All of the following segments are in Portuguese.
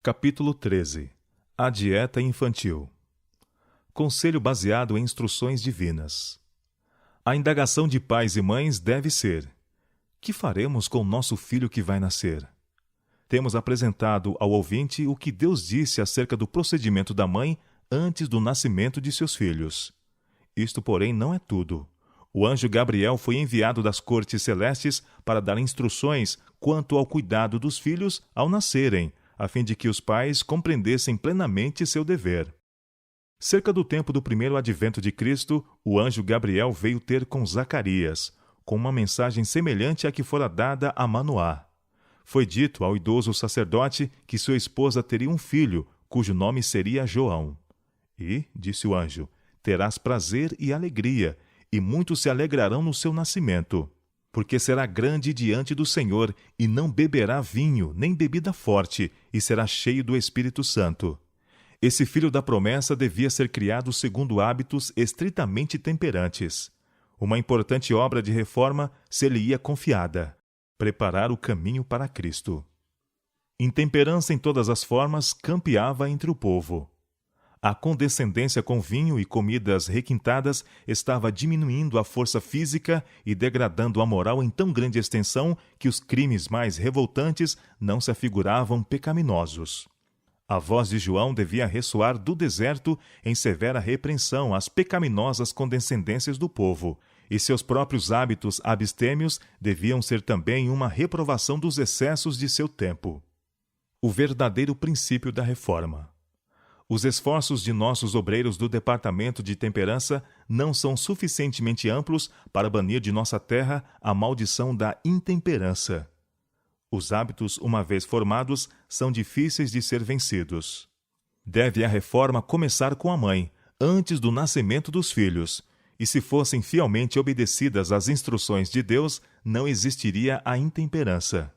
Capítulo 13. A dieta infantil. Conselho baseado em instruções divinas. A indagação de pais e mães deve ser: que faremos com o nosso filho que vai nascer? Temos apresentado ao ouvinte o que Deus disse acerca do procedimento da mãe antes do nascimento de seus filhos. Isto, porém, não é tudo. O anjo Gabriel foi enviado das cortes celestes para dar instruções quanto ao cuidado dos filhos ao nascerem, a fim de que os pais compreendessem plenamente seu dever. Cerca do tempo do primeiro advento de Cristo, o anjo Gabriel veio ter com Zacarias, com uma mensagem semelhante à que fora dada a Manoá. Foi dito ao idoso sacerdote que sua esposa teria um filho, cujo nome seria João. E, disse o anjo, terás prazer e alegria, e muitos se alegrarão no seu nascimento, porque será grande diante do Senhor, e não beberá vinho, nem bebida forte, e será cheio do Espírito Santo. Esse filho da promessa devia ser criado segundo hábitos estritamente temperantes. Uma importante obra de reforma ser-lhe-ia confiada: preparar o caminho para Cristo. Intemperança em todas as formas campeava entre o povo. A condescendência com vinho e comidas requintadas estava diminuindo a força física e degradando a moral em tão grande extensão que os crimes mais revoltantes não se afiguravam pecaminosos. A voz de João devia ressoar do deserto em severa repreensão às pecaminosas condescendências do povo, e seus próprios hábitos abstêmios deviam ser também uma reprovação dos excessos de seu tempo. O verdadeiro princípio da reforma. Os esforços de nossos obreiros do Departamento de Temperança não são suficientemente amplos para banir de nossa terra a maldição da intemperança. Os hábitos, uma vez formados, são difíceis de ser vencidos. Deve a reforma começar com a mãe, antes do nascimento dos filhos, e se fossem fielmente obedecidas as instruções de Deus, não existiria a intemperança.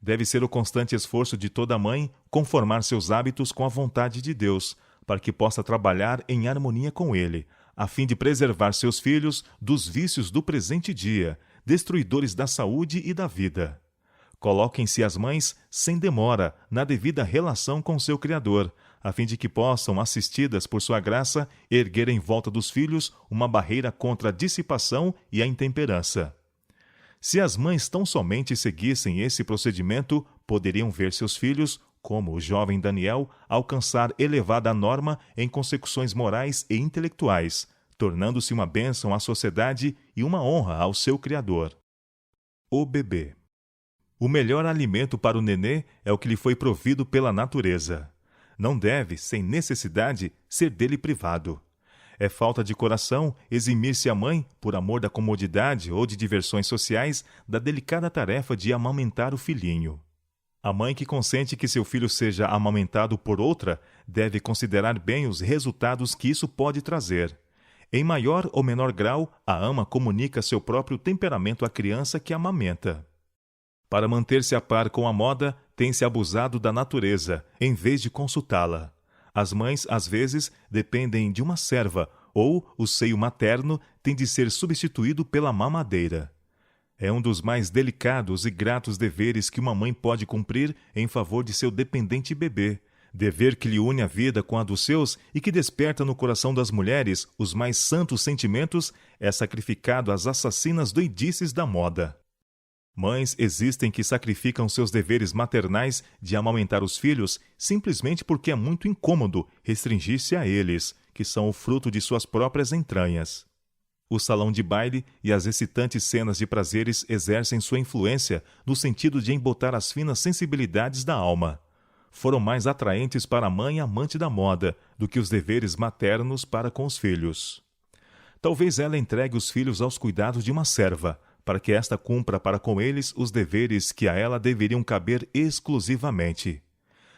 Deve ser o constante esforço de toda mãe conformar seus hábitos com a vontade de Deus, para que possa trabalhar em harmonia com Ele, a fim de preservar seus filhos dos vícios do presente dia, destruidores da saúde e da vida. Coloquem-se as mães, sem demora, na devida relação com seu Criador, a fim de que possam, assistidas por sua graça, erguer em volta dos filhos uma barreira contra a dissipação e a intemperança. Se as mães tão somente seguissem esse procedimento, poderiam ver seus filhos, como o jovem Daniel, alcançar elevada norma em consecuções morais e intelectuais, tornando-se uma bênção à sociedade e uma honra ao seu Criador. O bebê. O melhor alimento para o nenê é o que lhe foi provido pela natureza. Não deve, sem necessidade, ser dele privado. É falta de coração eximir-se a mãe, por amor da comodidade ou de diversões sociais, da delicada tarefa de amamentar o filhinho. A mãe que consente que seu filho seja amamentado por outra deve considerar bem os resultados que isso pode trazer. Em maior ou menor grau, a ama comunica seu próprio temperamento à criança que amamenta. Para manter-se a par com a moda, tem-se abusado da natureza, em vez de consultá-la. As mães, às vezes, dependem de uma serva, ou o seio materno tem de ser substituído pela mamadeira. É um dos mais delicados e gratos deveres que uma mãe pode cumprir em favor de seu dependente bebê, dever que lhe une a vida com a dos seus e que desperta no coração das mulheres os mais santos sentimentos, é sacrificado às assassinas doidices da moda. Mães existem que sacrificam seus deveres maternais de amamentar os filhos simplesmente porque é muito incômodo restringir-se a eles, que são o fruto de suas próprias entranhas. O salão de baile e as excitantes cenas de prazeres exercem sua influência no sentido de embotar as finas sensibilidades da alma. Foram mais atraentes para a mãe amante da moda do que os deveres maternos para com os filhos. Talvez ela entregue os filhos aos cuidados de uma serva, para que esta cumpra para com eles os deveres que a ela deveriam caber exclusivamente.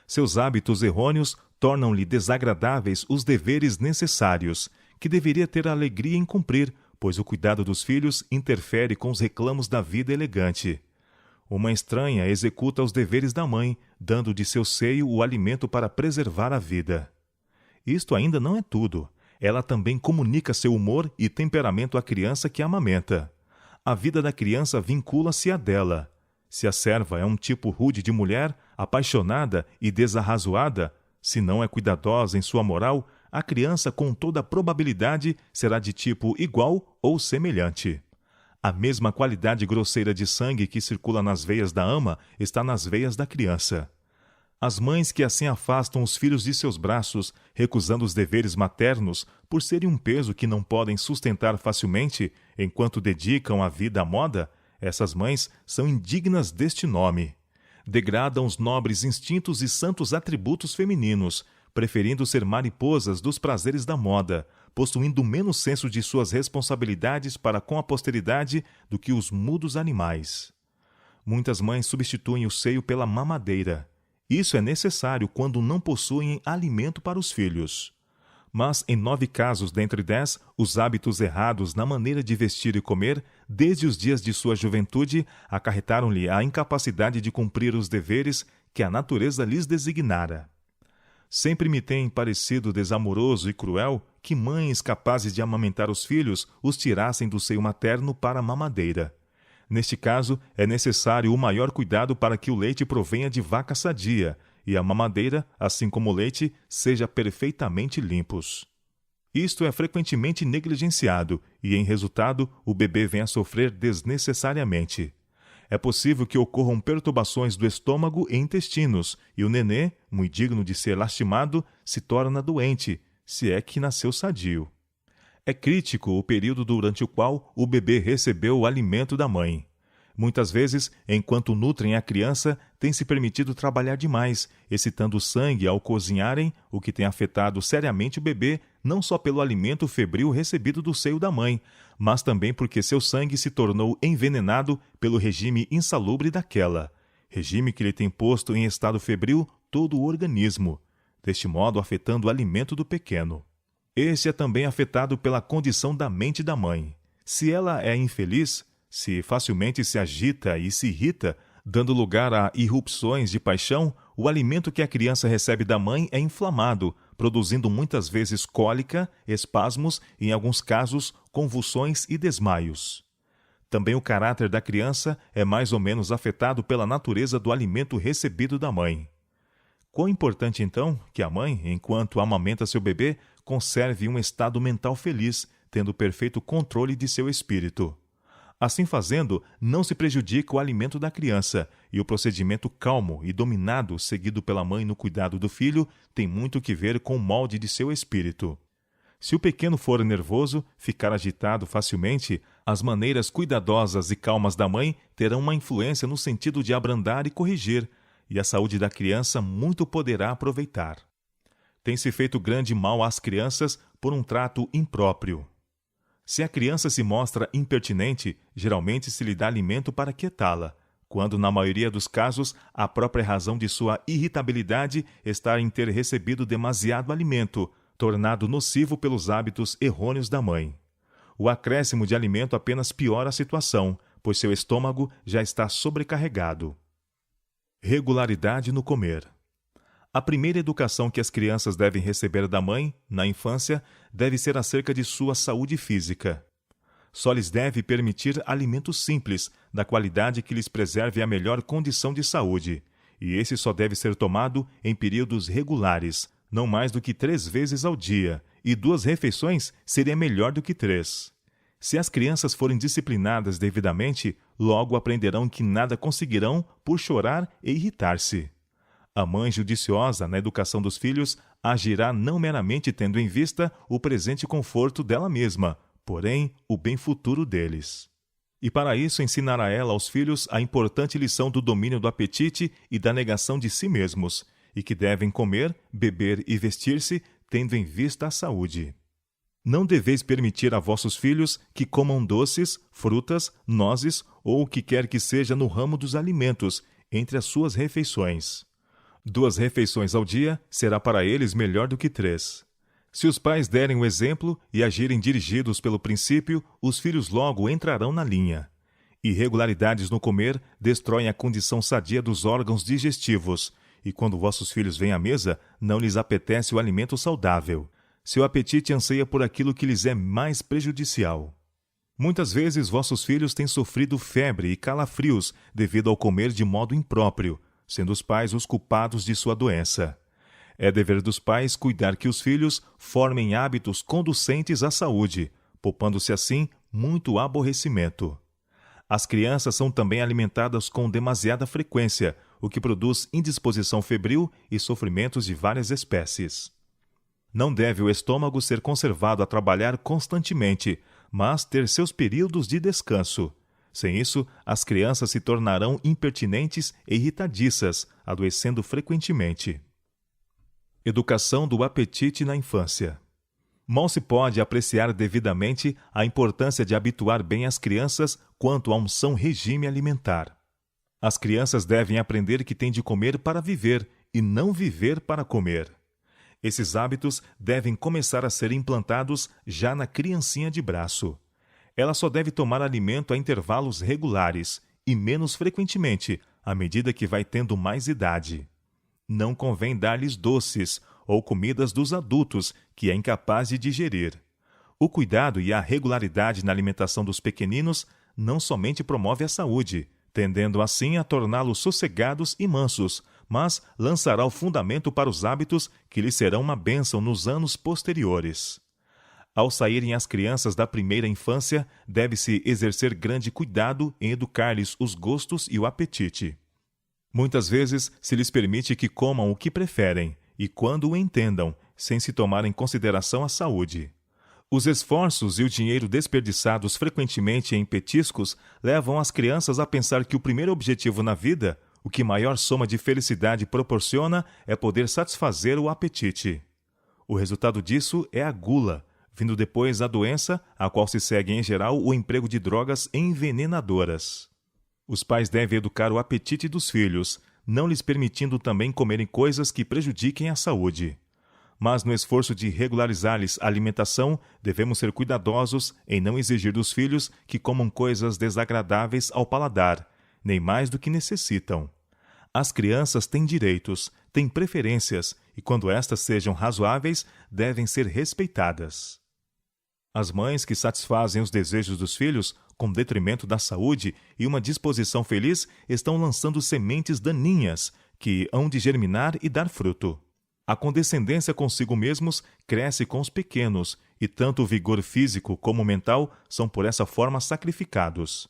Seus hábitos errôneos tornam-lhe desagradáveis os deveres necessários, que deveria ter alegria em cumprir, pois o cuidado dos filhos interfere com os reclamos da vida elegante. Uma estranha executa os deveres da mãe, dando de seu seio o alimento para preservar a vida. Isto ainda não é tudo. Ela também comunica seu humor e temperamento à criança que amamenta. A vida da criança vincula-se à dela. Se a serva é um tipo rude de mulher, apaixonada e desarrazoada, se não é cuidadosa em sua moral, a criança com toda probabilidade será de tipo igual ou semelhante. A mesma qualidade grosseira de sangue que circula nas veias da ama está nas veias da criança. As mães que assim afastam os filhos de seus braços, recusando os deveres maternos por serem um peso que não podem sustentar facilmente enquanto dedicam a vida à moda, essas mães são indignas deste nome. Degradam os nobres instintos e santos atributos femininos, preferindo ser mariposas dos prazeres da moda, possuindo menos senso de suas responsabilidades para com a posteridade do que os mudos animais. Muitas mães substituem o seio pela mamadeira. Isso é necessário quando não possuem alimento para os filhos. Mas, em 9 casos dentre 10, os hábitos errados na maneira de vestir e comer, desde os dias de sua juventude, acarretaram-lhe a incapacidade de cumprir os deveres que a natureza lhes designara. Sempre me tem parecido desamoroso e cruel que mães capazes de amamentar os filhos os tirassem do seio materno para a mamadeira. Neste caso, é necessário o maior cuidado para que o leite provenha de vaca sadia e a mamadeira, assim como o leite, seja perfeitamente limpos. Isto é frequentemente negligenciado e, em resultado, o bebê vem a sofrer desnecessariamente. É possível que ocorram perturbações do estômago e intestinos e o nenê, muito digno de ser lastimado, se torna doente, se é que nasceu sadio. É crítico o período durante o qual o bebê recebeu o alimento da mãe. Muitas vezes, enquanto nutrem a criança, tem-se permitido trabalhar demais, excitando o sangue ao cozinharem, o que tem afetado seriamente o bebê, não só pelo alimento febril recebido do seio da mãe, mas também porque seu sangue se tornou envenenado pelo regime insalubre daquela, regime que lhe tem posto em estado febril todo o organismo, deste modo afetando o alimento do pequeno. Este é também afetado pela condição da mente da mãe. Se ela é infeliz, se facilmente se agita e se irrita, dando lugar a irrupções de paixão, o alimento que a criança recebe da mãe é inflamado, produzindo muitas vezes cólica, espasmos e, em alguns casos, convulsões e desmaios. Também o caráter da criança é mais ou menos afetado pela natureza do alimento recebido da mãe. Quão importante, então, que a mãe, enquanto amamenta seu bebê, conserve um estado mental feliz, tendo perfeito controle de seu espírito. Assim fazendo, não se prejudica o alimento da criança, e o procedimento calmo e dominado seguido pela mãe no cuidado do filho tem muito que ver com o molde de seu espírito. Se o pequeno for nervoso, ficar agitado facilmente, as maneiras cuidadosas e calmas da mãe terão uma influência no sentido de abrandar e corrigir, e a saúde da criança muito poderá aproveitar. Tem-se feito grande mal às crianças por um trato impróprio. Se a criança se mostra impertinente, geralmente se lhe dá alimento para quietá-la, quando, na maioria dos casos, a própria razão de sua irritabilidade está em ter recebido demasiado alimento, tornado nocivo pelos hábitos errôneos da mãe. O acréscimo de alimento apenas piora a situação, pois seu estômago já está sobrecarregado. Regularidade no comer. A primeira educação que as crianças devem receber da mãe, na infância, deve ser acerca de sua saúde física. Só lhes deve permitir alimento simples, da qualidade que lhes preserve a melhor condição de saúde, e esse só deve ser tomado em períodos regulares, não mais do que 3 vezes ao dia, e 2 refeições seria melhor do que 3. Se as crianças forem disciplinadas devidamente, logo aprenderão que nada conseguirão por chorar e irritar-se. A mãe judiciosa na educação dos filhos agirá não meramente tendo em vista o presente conforto dela mesma, porém o bem futuro deles. E para isso ensinará ela aos filhos a importante lição do domínio do apetite e da negação de si mesmos, e que devem comer, beber e vestir-se, tendo em vista a saúde. Não deveis permitir a vossos filhos que comam doces, frutas, nozes ou o que quer que seja no ramo dos alimentos, entre as suas refeições. 2 refeições ao dia será para eles melhor do que 3. Se os pais derem o exemplo e agirem dirigidos pelo princípio, os filhos logo entrarão na linha. Irregularidades no comer destroem a condição sadia dos órgãos digestivos, e quando vossos filhos vêm à mesa, não lhes apetece o alimento saudável. Seu apetite anseia por aquilo que lhes é mais prejudicial. Muitas vezes vossos filhos têm sofrido febre e calafrios devido ao comer de modo impróprio, sendo os pais os culpados de sua doença. É dever dos pais cuidar que os filhos formem hábitos conducentes à saúde, poupando-se assim muito aborrecimento. As crianças são também alimentadas com demasiada frequência, o que produz indisposição febril e sofrimentos de várias espécies. Não deve o estômago ser conservado a trabalhar constantemente, mas ter seus períodos de descanso. Sem isso, as crianças se tornarão impertinentes e irritadiças, adoecendo frequentemente. Educação do apetite na infância. Mal se pode apreciar devidamente a importância de habituar bem as crianças quanto a um são regime alimentar. As crianças devem aprender que têm de comer para viver e não viver para comer. Esses hábitos devem começar a ser implantados já na criancinha de braço. Ela só deve tomar alimento a intervalos regulares e menos frequentemente, à medida que vai tendo mais idade. Não convém dar-lhes doces ou comidas dos adultos que é incapaz de digerir. O cuidado e a regularidade na alimentação dos pequeninos não somente promove a saúde, tendendo assim a torná-los sossegados e mansos, mas lançará o fundamento para os hábitos que lhes serão uma bênção nos anos posteriores. Ao saírem as crianças da primeira infância, deve-se exercer grande cuidado em educar-lhes os gostos e o apetite. Muitas vezes se lhes permite que comam o que preferem e quando o entendam, sem se tomar em consideração a saúde. Os esforços e o dinheiro desperdiçados frequentemente em petiscos levam as crianças a pensar que o primeiro objetivo na vida, o que maior soma de felicidade proporciona, é poder satisfazer o apetite. O resultado disso é a gula, vindo depois a doença, a qual se segue em geral o emprego de drogas envenenadoras. Os pais devem educar o apetite dos filhos, não lhes permitindo também comerem coisas que prejudiquem a saúde. Mas no esforço de regularizar-lhes a alimentação, devemos ser cuidadosos em não exigir dos filhos que comam coisas desagradáveis ao paladar, nem mais do que necessitam. As crianças têm direitos, têm preferências, e quando estas sejam razoáveis, devem ser respeitadas. As mães que satisfazem os desejos dos filhos, com detrimento da saúde e uma disposição feliz, estão lançando sementes daninhas, que hão de germinar e dar fruto. A condescendência consigo mesmos cresce com os pequenos, e tanto o vigor físico como mental são por essa forma sacrificados.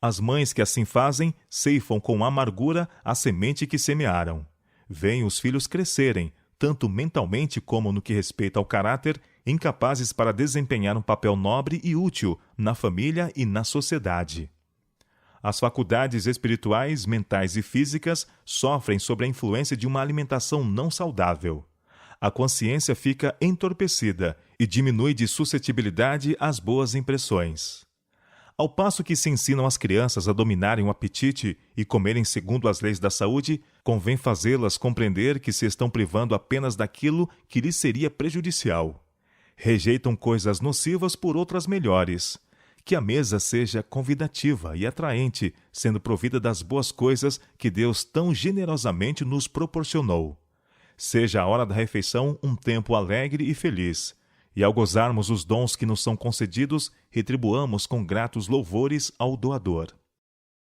As mães que assim fazem ceifam com amargura a semente que semearam. Veem os filhos crescerem, tanto mentalmente como no que respeita ao caráter, incapazes para desempenhar um papel nobre e útil na família e na sociedade. As faculdades espirituais, mentais e físicas sofrem sob a influência de uma alimentação não saudável. A consciência fica entorpecida e diminui de suscetibilidade às boas impressões. Ao passo que se ensinam as crianças a dominarem o apetite e comerem segundo as leis da saúde, convém fazê-las compreender que se estão privando apenas daquilo que lhes seria prejudicial. Rejeitam coisas nocivas por outras melhores. Que a mesa seja convidativa e atraente, sendo provida das boas coisas que Deus tão generosamente nos proporcionou. Seja a hora da refeição um tempo alegre e feliz, e ao gozarmos os dons que nos são concedidos, retribuamos com gratos louvores ao doador.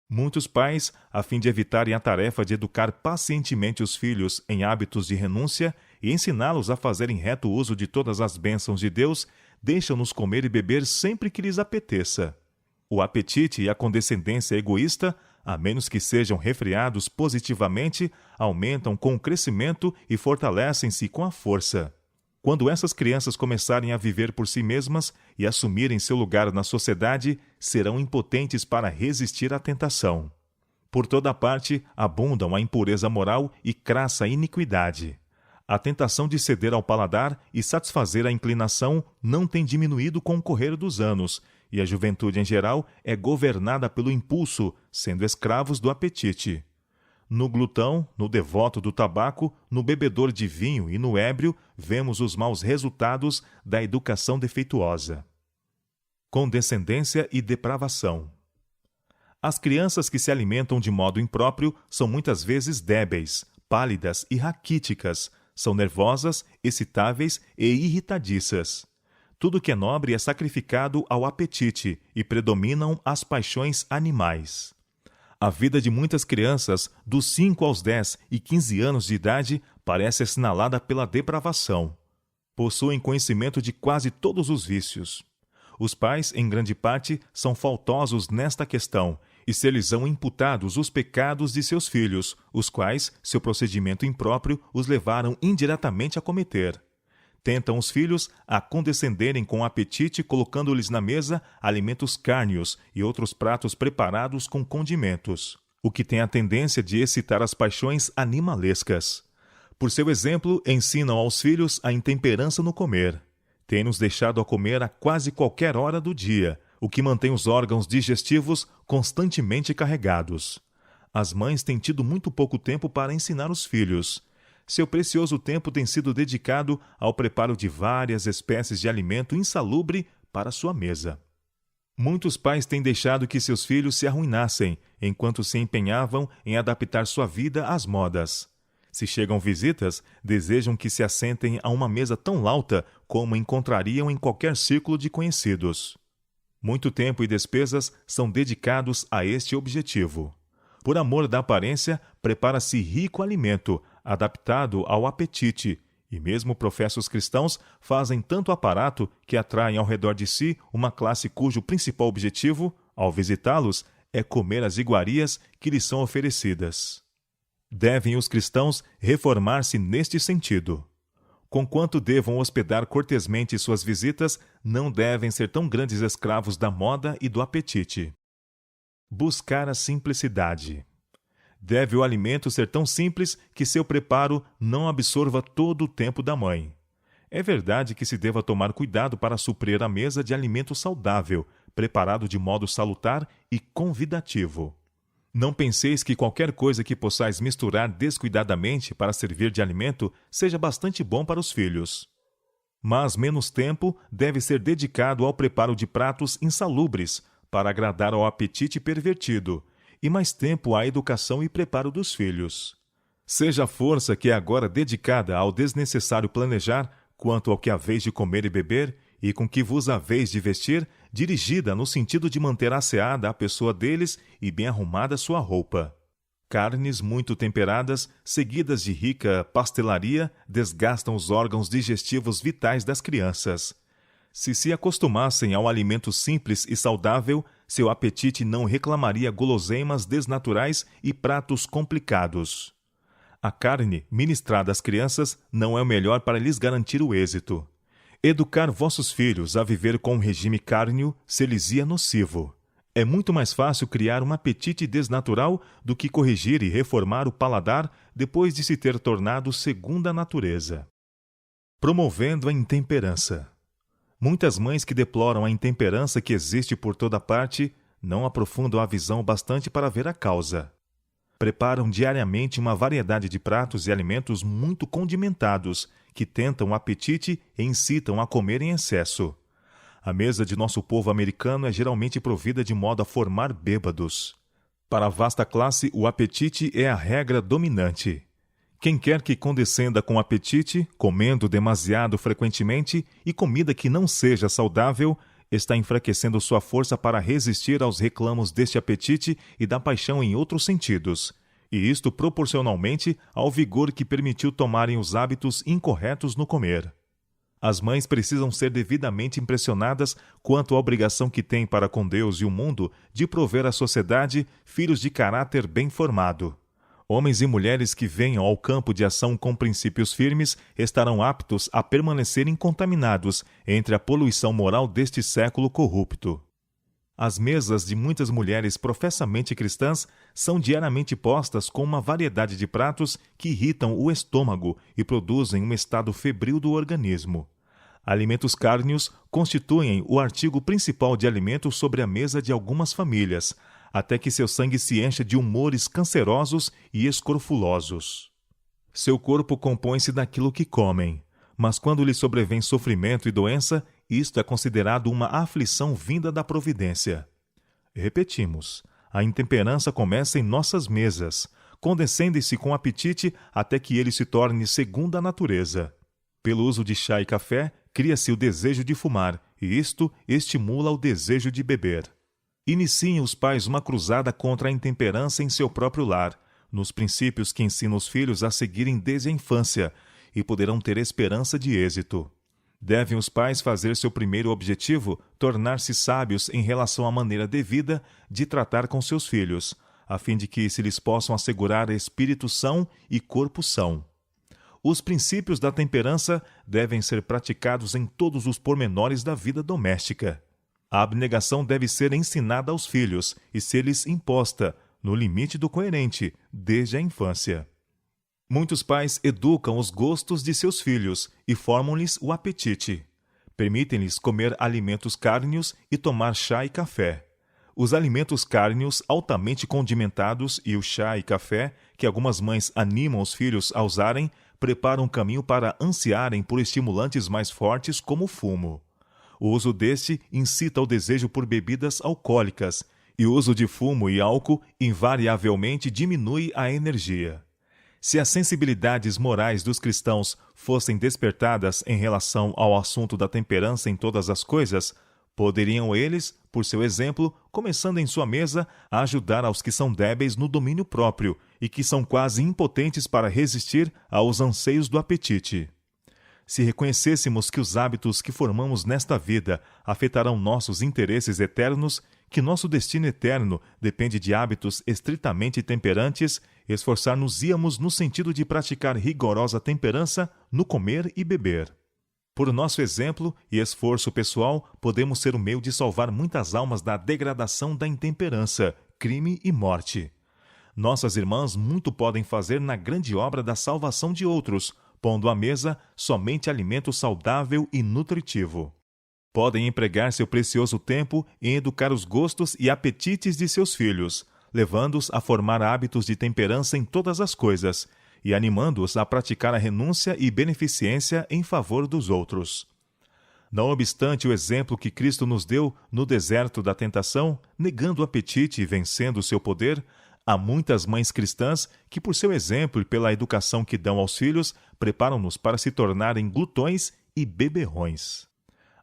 Muitos pais, a fim de evitarem a tarefa de educar pacientemente os filhos em hábitos de renúncia e ensiná-los a fazerem reto uso de todas as bênçãos de Deus, deixam-nos comer e beber sempre que lhes apeteça. O apetite e a condescendência egoísta, a menos que sejam refreados positivamente, aumentam com o crescimento e fortalecem-se com a força. Quando essas crianças começarem a viver por si mesmas e assumirem seu lugar na sociedade, serão impotentes para resistir à tentação. Por toda parte abundam a impureza moral e crassa iniquidade. A tentação de ceder ao paladar e satisfazer a inclinação não tem diminuído com o correr dos anos, e a juventude em geral é governada pelo impulso, sendo escravos do apetite. No glutão, no devoto do tabaco, no bebedor de vinho e no ébrio, vemos os maus resultados da educação defeituosa. Condescendência e depravação. As crianças que se alimentam de modo impróprio são muitas vezes débeis, pálidas e raquíticas, são nervosas, excitáveis e irritadiças. Tudo que é nobre é sacrificado ao apetite e predominam as paixões animais. A vida de muitas crianças, dos 5 aos 10 e 15 anos de idade, parece assinalada pela depravação. Possuem conhecimento de quase todos os vícios. Os pais, em grande parte, são faltosos nesta questão, e se lhes são imputados os pecados de seus filhos, os quais, seu procedimento impróprio, os levaram indiretamente a cometer. Tentam os filhos a condescenderem com apetite, colocando-lhes na mesa alimentos cárneos e outros pratos preparados com condimentos, o que tem a tendência de excitar as paixões animalescas. Por seu exemplo, ensinam aos filhos a intemperança no comer. Têm-nos deixado a comer a quase qualquer hora do dia, o que mantém os órgãos digestivos constantemente carregados. As mães têm tido muito pouco tempo para ensinar os filhos. Seu precioso tempo tem sido dedicado ao preparo de várias espécies de alimento insalubre para sua mesa. Muitos pais têm deixado que seus filhos se arruinassem, enquanto se empenhavam em adaptar sua vida às modas. Se chegam visitas, desejam que se assentem a uma mesa tão lauta como encontrariam em qualquer círculo de conhecidos. Muito tempo e despesas são dedicados a este objetivo. Por amor da aparência, prepara-se rico alimento, adaptado ao apetite, e mesmo professos cristãos fazem tanto aparato que atraem ao redor de si uma classe cujo principal objetivo, ao visitá-los, é comer as iguarias que lhes são oferecidas. Devem os cristãos reformar-se neste sentido. Conquanto devam hospedar cortesmente suas visitas, não devem ser tão grandes escravos da moda e do apetite. Buscar a simplicidade. Deve o alimento ser tão simples que seu preparo não absorva todo o tempo da mãe. É verdade que se deva tomar cuidado para suprir a mesa de alimento saudável, preparado de modo salutar e convidativo. Não penseis que qualquer coisa que possais misturar descuidadamente para servir de alimento seja bastante bom para os filhos. Mas menos tempo deve ser dedicado ao preparo de pratos insalubres, para agradar ao apetite pervertido, e mais tempo à educação e preparo dos filhos. Seja a força que é agora dedicada ao desnecessário planejar quanto ao que haveis de comer e beber, e com que vos haveis de vestir, dirigida no sentido de manter asseada a pessoa deles e bem arrumada sua roupa. Carnes muito temperadas, seguidas de rica pastelaria, desgastam os órgãos digestivos vitais das crianças. Se acostumassem ao alimento simples e saudável, seu apetite não reclamaria guloseimas desnaturais e pratos complicados. A carne ministrada às crianças não é o melhor para lhes garantir o êxito. Educar vossos filhos a viver com um regime cárneo ser-lhes-ia nocivo. É muito mais fácil criar um apetite desnatural do que corrigir e reformar o paladar depois de se ter tornado segunda natureza. Promovendo a intemperança. Muitas mães que deploram a intemperança que existe por toda parte não aprofundam a visão bastante para ver a causa. Preparam diariamente uma variedade de pratos e alimentos muito condimentados que tentam o apetite e incitam a comer em excesso. A mesa de nosso povo americano é geralmente provida de modo a formar bêbados. Para a vasta classe, o apetite é a regra dominante. Quem quer que condescenda com o apetite, comendo demasiado frequentemente e comida que não seja saudável, está enfraquecendo sua força para resistir aos reclamos deste apetite e da paixão em outros sentidos, e isto proporcionalmente ao vigor que permitiu tomarem os hábitos incorretos no comer. As mães precisam ser devidamente impressionadas quanto à obrigação que têm para com Deus e o mundo de prover à sociedade filhos de caráter bem formado. Homens e mulheres que venham ao campo de ação com princípios firmes estarão aptos a permanecer incontaminados entre a poluição moral deste século corrupto. As mesas de muitas mulheres professamente cristãs são diariamente postas com uma variedade de pratos que irritam o estômago e produzem um estado febril do organismo. Alimentos cárneos constituem o artigo principal de alimento sobre a mesa de algumas famílias, até que seu sangue se encha de humores cancerosos e escrofulosos. Seu corpo compõe-se daquilo que comem, mas quando lhe sobrevém sofrimento e doença, isto é considerado uma aflição vinda da providência. Repetimos, a intemperança começa em nossas mesas, condescende-se com apetite até que ele se torne segunda natureza. Pelo uso de chá e café, cria-se o desejo de fumar, e isto estimula o desejo de beber. Iniciem os pais uma cruzada contra a intemperança em seu próprio lar, nos princípios que ensinam os filhos a seguirem desde a infância, e poderão ter esperança de êxito. Devem os pais fazer seu primeiro objetivo tornar-se sábios em relação à maneira devida de tratar com seus filhos, a fim de que se lhes possam assegurar espírito são e corpo são. Os princípios da temperança devem ser praticados em todos os pormenores da vida doméstica. A abnegação deve ser ensinada aos filhos e ser-lhes imposta, no limite do coerente, desde a infância. Muitos pais educam os gostos de seus filhos e formam-lhes o apetite. Permitem-lhes comer alimentos cárneos e tomar chá e café. Os alimentos cárneos altamente condimentados e o chá e café, que algumas mães animam os filhos a usarem, preparam um caminho para ansiarem por estimulantes mais fortes como o fumo. O uso deste incita ao desejo por bebidas alcoólicas, e o uso de fumo e álcool invariavelmente diminui a energia. Se as sensibilidades morais dos cristãos fossem despertadas em relação ao assunto da temperança em todas as coisas, poderiam eles, por seu exemplo, começando em sua mesa, a ajudar aos que são débeis no domínio próprio e que são quase impotentes para resistir aos anseios do apetite. Se reconhecêssemos que os hábitos que formamos nesta vida afetarão nossos interesses eternos, que nosso destino eterno depende de hábitos estritamente temperantes, esforçar-nos-íamos no sentido de praticar rigorosa temperança no comer e beber. Por nosso exemplo e esforço pessoal, podemos ser o meio de salvar muitas almas da degradação da intemperança, crime e morte. Nossas irmãs muito podem fazer na grande obra da salvação de outros, pondo à mesa somente alimento saudável e nutritivo. Podem empregar seu precioso tempo em educar os gostos e apetites de seus filhos, levando-os a formar hábitos de temperança em todas as coisas, e animando-os a praticar a renúncia e beneficência em favor dos outros. Não obstante o exemplo que Cristo nos deu no deserto da tentação, negando o apetite e vencendo o seu poder, há muitas mães cristãs que, por seu exemplo e pela educação que dão aos filhos, preparam-nos para se tornarem glutões e beberrões.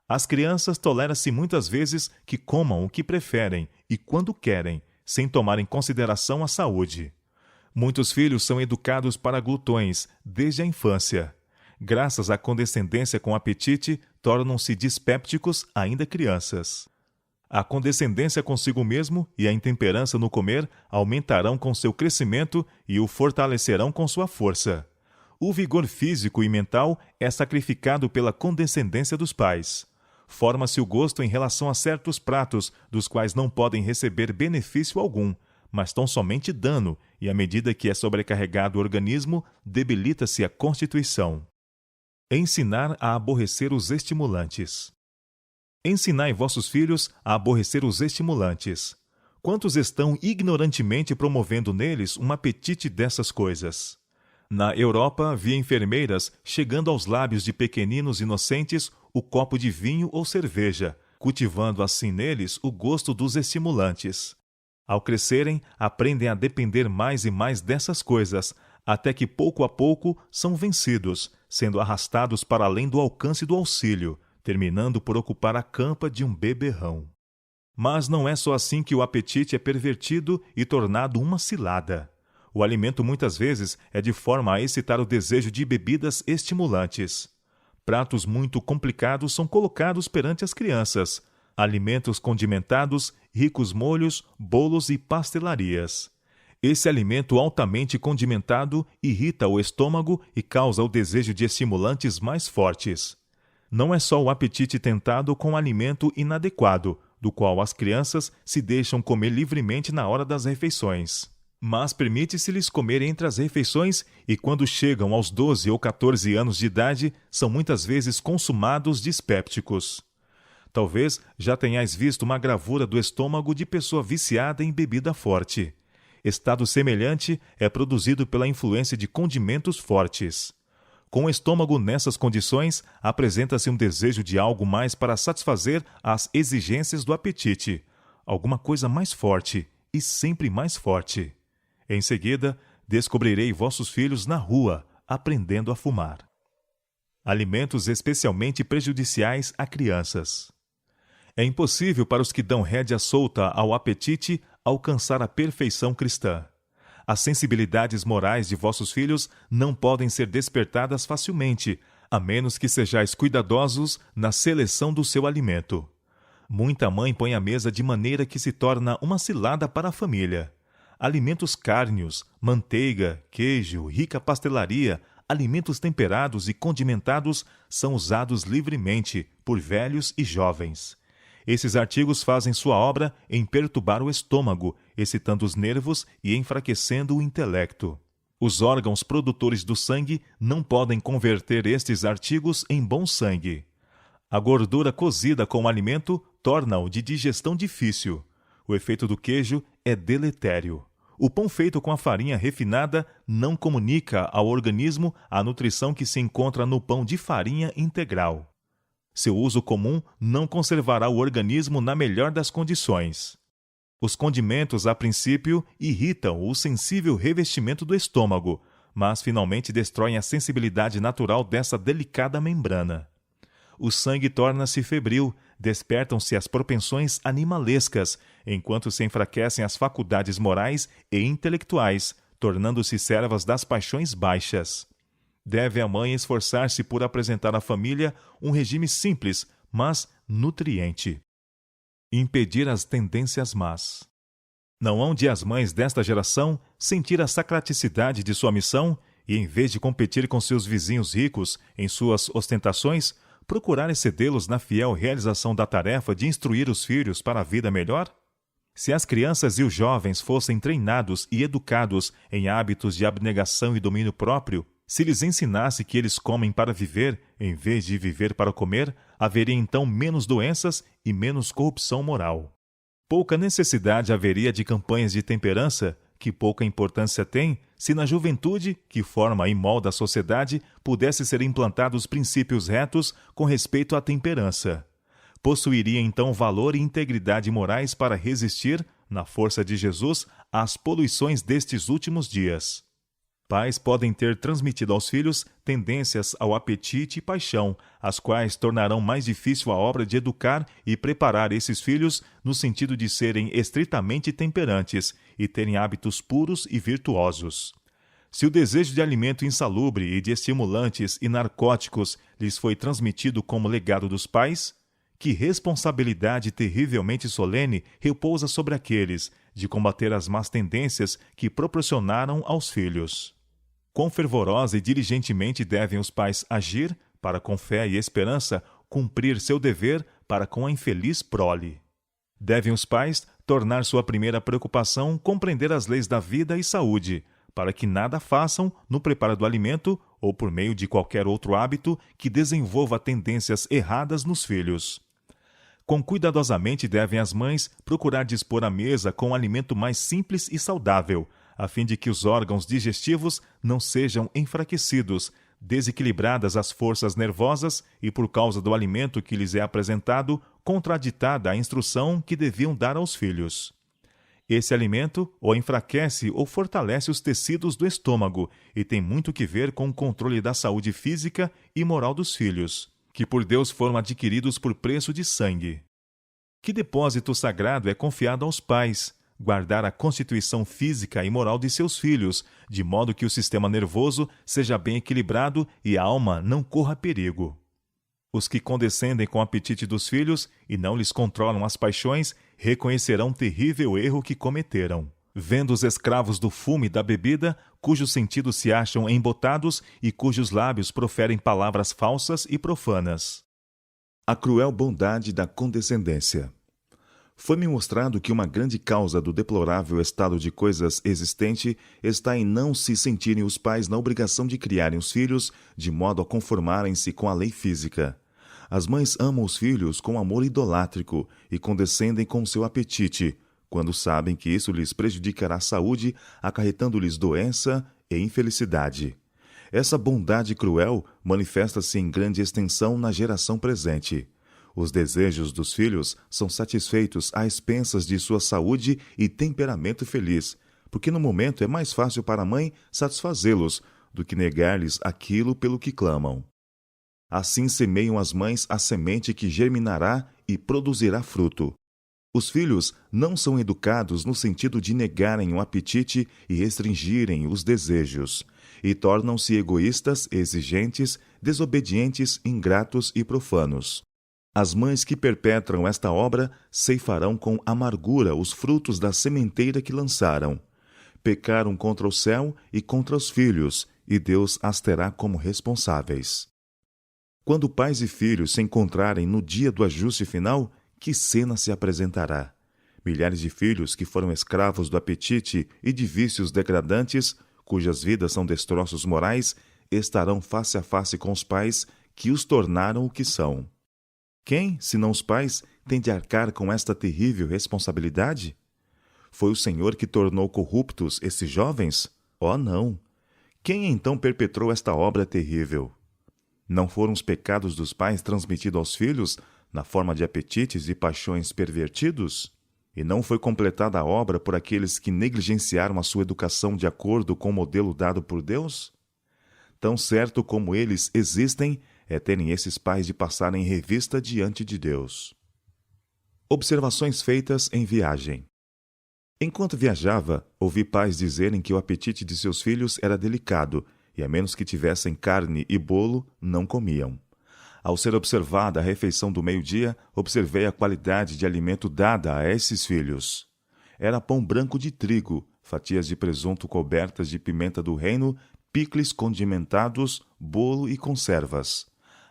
As crianças toleram-se muitas vezes que comam o que preferem e quando querem, sem tomar em consideração a saúde. Muitos filhos são educados para glutões desde a infância. Graças à condescendência com o apetite, tornam-se dispépticos ainda crianças. A condescendência consigo mesmo e a intemperança no comer aumentarão com seu crescimento e o fortalecerão com sua força. O vigor físico e mental é sacrificado pela condescendência dos pais. Forma-se o gosto em relação a certos pratos dos quais não podem receber benefício algum, mas tão somente dano, e à medida que é sobrecarregado o organismo, debilita-se a constituição. Ensinar a aborrecer os estimulantes. Ensinai vossos filhos a aborrecer os estimulantes. Quantos estão ignorantemente promovendo neles um apetite dessas coisas? Na Europa, vi enfermeiras chegando aos lábios de pequeninos inocentes o copo de vinho ou cerveja, cultivando assim neles o gosto dos estimulantes. Ao crescerem, aprendem a depender mais e mais dessas coisas, até que pouco a pouco são vencidos, sendo arrastados para além do alcance do auxílio, terminando por ocupar a campa de um beberrão. Mas não é só assim que o apetite é pervertido e tornado uma cilada. O alimento muitas vezes é de forma a excitar o desejo de bebidas estimulantes. Pratos muito complicados são colocados perante as crianças, alimentos condimentados, ricos molhos, bolos e pastelarias. Esse alimento altamente condimentado irrita o estômago e causa o desejo de estimulantes mais fortes. Não é só o apetite tentado com alimento inadequado, do qual as crianças se deixam comer livremente na hora das refeições. Mas permite-se-lhes comer entre as refeições e, quando chegam aos 12 ou 14 anos de idade, são muitas vezes consumados dispépticos. Talvez já tenhais visto uma gravura do estômago de pessoa viciada em bebida forte. Estado semelhante é produzido pela influência de condimentos fortes. Com o estômago nessas condições, apresenta-se um desejo de algo mais para satisfazer as exigências do apetite, alguma coisa mais forte e sempre mais forte. Em seguida, descobrirei vossos filhos na rua, aprendendo a fumar. Alimentos especialmente prejudiciais a crianças. É impossível para os que dão rédea solta ao apetite alcançar a perfeição cristã. As sensibilidades morais de vossos filhos não podem ser despertadas facilmente, a menos que sejais cuidadosos na seleção do seu alimento. Muita mãe põe a mesa de maneira que se torna uma cilada para a família. Alimentos cárneos, manteiga, queijo, rica pastelaria, alimentos temperados e condimentados são usados livremente por velhos e jovens. Esses artigos fazem sua obra em perturbar o estômago, excitando os nervos e enfraquecendo o intelecto. Os órgãos produtores do sangue não podem converter estes artigos em bom sangue. A gordura cozida com o alimento torna-o de digestão difícil. O efeito do queijo é deletério. O pão feito com a farinha refinada não comunica ao organismo a nutrição que se encontra no pão de farinha integral. Seu uso comum não conservará o organismo na melhor das condições. Os condimentos, a princípio, irritam o sensível revestimento do estômago, mas finalmente destroem a sensibilidade natural dessa delicada membrana. O sangue torna-se febril, despertam-se as propensões animalescas, enquanto se enfraquecem as faculdades morais e intelectuais, tornando-se servas das paixões baixas. Deve a mãe esforçar-se por apresentar à família um regime simples, mas nutriente. Impedir as tendências más. Não hão de as mães desta geração sentir a sacraticidade de sua missão e, em vez de competir com seus vizinhos ricos em suas ostentações, procurar excedê-los na fiel realização da tarefa de instruir os filhos para a vida melhor? Se as crianças e os jovens fossem treinados e educados em hábitos de abnegação e domínio próprio, se lhes ensinasse que eles comem para viver, em vez de viver para comer, haveria então menos doenças e menos corrupção moral. Pouca necessidade haveria de campanhas de temperança, que pouca importância têm, se na juventude, que forma e molda a sociedade, pudesse ser implantados princípios retos com respeito à temperança. Possuiria então valor e integridade morais para resistir, na força de Jesus, às poluições destes últimos dias. Pais podem ter transmitido aos filhos tendências ao apetite e paixão, as quais tornarão mais difícil a obra de educar e preparar esses filhos no sentido de serem estritamente temperantes e terem hábitos puros e virtuosos. Se o desejo de alimento insalubre e de estimulantes e narcóticos lhes foi transmitido como legado dos pais, que responsabilidade terrivelmente solene repousa sobre aqueles de combater as más tendências que proporcionaram aos filhos. Quão fervorosa e diligentemente devem os pais agir para, com fé e esperança, cumprir seu dever para com a infeliz prole. Devem os pais tornar sua primeira preocupação compreender as leis da vida e saúde, para que nada façam no preparo do alimento ou por meio de qualquer outro hábito que desenvolva tendências erradas nos filhos. Quão cuidadosamente devem as mães procurar dispor a mesa com um alimento mais simples e saudável, a fim de que os órgãos digestivos não sejam enfraquecidos, desequilibradas as forças nervosas e, por causa do alimento que lhes é apresentado, contraditada a instrução que deviam dar aos filhos. Esse alimento ou enfraquece ou fortalece os tecidos do estômago e tem muito que ver com o controle da saúde física e moral dos filhos, que por Deus foram adquiridos por preço de sangue. Que depósito sagrado é confiado aos pais, guardar a constituição física e moral de seus filhos, de modo que o sistema nervoso seja bem equilibrado e a alma não corra perigo. Os que condescendem com o apetite dos filhos e não lhes controlam as paixões reconhecerão o terrível erro que cometeram, vendo os escravos do fumo e da bebida, cujos sentidos se acham embotados e cujos lábios proferem palavras falsas e profanas. A cruel bondade da condescendência. Foi-me mostrado que uma grande causa do deplorável estado de coisas existente está em não se sentirem os pais na obrigação de criarem os filhos de modo a conformarem-se com a lei física. As mães amam os filhos com amor idolátrico e condescendem com seu apetite, quando sabem que isso lhes prejudicará a saúde, acarretando-lhes doença e infelicidade. Essa bondade cruel manifesta-se em grande extensão na geração presente. Os desejos dos filhos são satisfeitos às expensas de sua saúde e temperamento feliz, porque no momento é mais fácil para a mãe satisfazê-los do que negar-lhes aquilo pelo que clamam. Assim semeiam as mães a semente que germinará e produzirá fruto. Os filhos não são educados no sentido de negarem o apetite e restringirem os desejos, e tornam-se egoístas, exigentes, desobedientes, ingratos e profanos. As mães que perpetram esta obra ceifarão com amargura os frutos da sementeira que lançaram. Pecaram contra o céu e contra os filhos, e Deus as terá como responsáveis. Quando pais e filhos se encontrarem no dia do ajuste final, que cena se apresentará? Milhares de filhos que foram escravos do apetite e de vícios degradantes, cujas vidas são destroços morais, estarão face a face com os pais que os tornaram o que são. Quem, senão os pais, tem de arcar com esta terrível responsabilidade? Foi o Senhor que tornou corruptos esses jovens? Oh, não! Quem então perpetrou esta obra terrível? Não foram os pecados dos pais transmitidos aos filhos, na forma de apetites e paixões pervertidos? E não foi completada a obra por aqueles que negligenciaram a sua educação de acordo com o modelo dado por Deus? Tão certo como eles existem, é terem esses pais de passarem em revista diante de Deus. Observações feitas em viagem. Enquanto viajava, ouvi pais dizerem que o apetite de seus filhos era delicado, e a menos que tivessem carne e bolo, não comiam. Ao ser observada a refeição do meio-dia, observei a qualidade de alimento dada a esses filhos. Era pão branco de trigo, fatias de presunto cobertas de pimenta do reino, picles condimentados, bolo e conservas.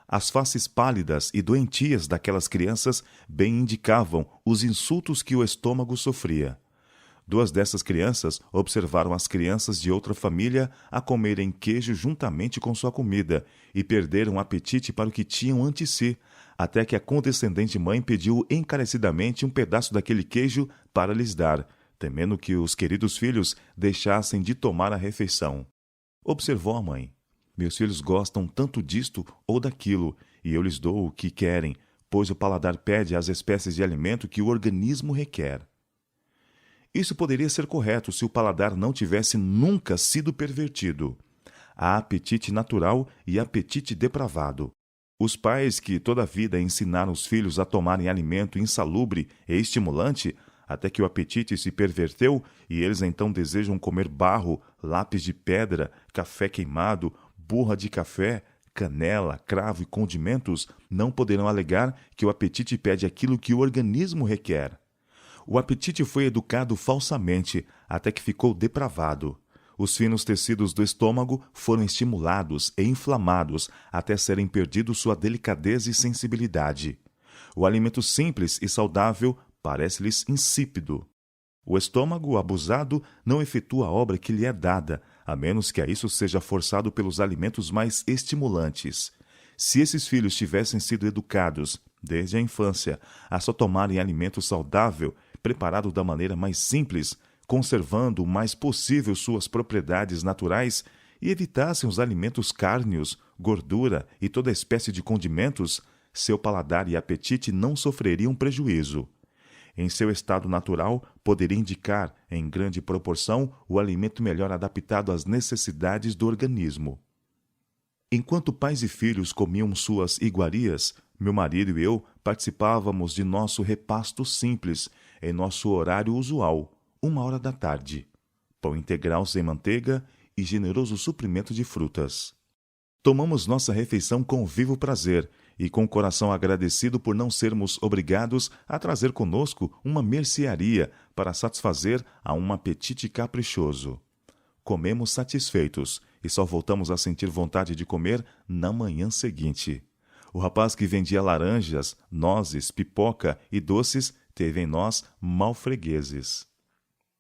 As faces pálidas e doentias daquelas crianças bem indicavam os insultos que o estômago sofria. 2 dessas crianças observaram as crianças de outra família a comerem queijo juntamente com sua comida e perderam o apetite para o que tinham ante si, até que a condescendente mãe pediu encarecidamente um pedaço daquele queijo para lhes dar, temendo que os queridos filhos deixassem de tomar a refeição. Observou a mãe: meus filhos gostam tanto disto ou daquilo, e eu lhes dou o que querem, pois o paladar pede as espécies de alimento que o organismo requer. Isso poderia ser correto se o paladar não tivesse nunca sido pervertido. Há apetite natural e apetite depravado. Os pais que toda a vida ensinaram os filhos a tomarem alimento insalubre e estimulante, até que o apetite se perverteu e eles então desejam comer barro, lápis de pedra, café queimado, borra de café, canela, cravo e condimentos, não poderão alegar que o apetite pede aquilo que o organismo requer. O apetite foi educado falsamente, até que ficou depravado. Os finos tecidos do estômago foram estimulados e inflamados até serem perdidos sua delicadeza e sensibilidade. O alimento simples e saudável parece-lhes insípido. O estômago abusado não efetua a obra que lhe é dada, a menos que a isso seja forçado pelos alimentos mais estimulantes. Se esses filhos tivessem sido educados, desde a infância, a só tomarem alimento saudável, preparado da maneira mais simples, conservando o mais possível suas propriedades naturais, e evitassem os alimentos cárneos, gordura e toda espécie de condimentos, seu paladar e apetite não sofreriam prejuízo. Em seu estado natural, poderia indicar, em grande proporção, o alimento melhor adaptado às necessidades do organismo. Enquanto pais e filhos comiam suas iguarias, meu marido e eu participávamos de nosso repasto simples, em nosso horário usual, 1h da tarde. Pão integral sem manteiga e generoso suprimento de frutas. Tomamos nossa refeição com vivo prazer e com o coração agradecido por não sermos obrigados a trazer conosco uma mercearia para satisfazer a um apetite caprichoso. Comemos satisfeitos e só voltamos a sentir vontade de comer na manhã seguinte. O rapaz que vendia laranjas, nozes, pipoca e doces teve em nós malfregueses.